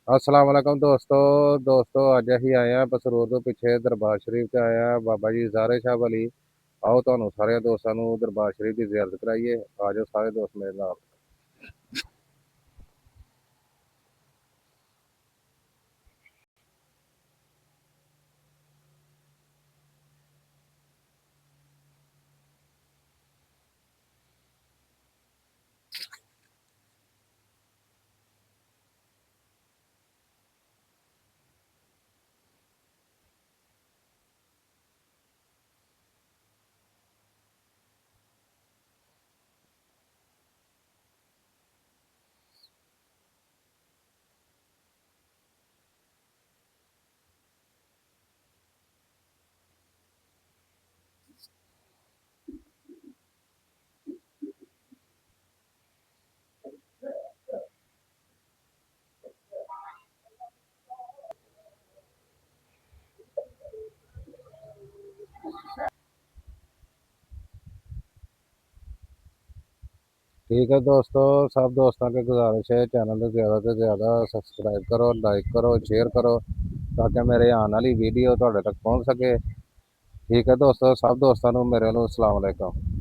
अस्सलाम वालेकुम दोस्तों अज असीं आए हैं बसरूर तो पिछे दरबार शरीफ से आए हैं बाबा जी ज़ारे शाह वली। आओ तुहानू सारे दोस्तों को दरबार शरीफ की जियारत कराइए। आ जाओ सारे दोस्त मेरे नाल। ठीक है दोस्तों, सब दोस्तों की गुजारिश है चैनल को ज़्यादा से ज़्यादा सब्सक्राइब करो, लाइक करो, शेयर करो ताकि मेरे आने वाली वीडियो तुहाडे तक पहुँच सके। ठीक है दोस्तों, सब दोस्तों को मेरे वालों अस्सलाम वालेकुम।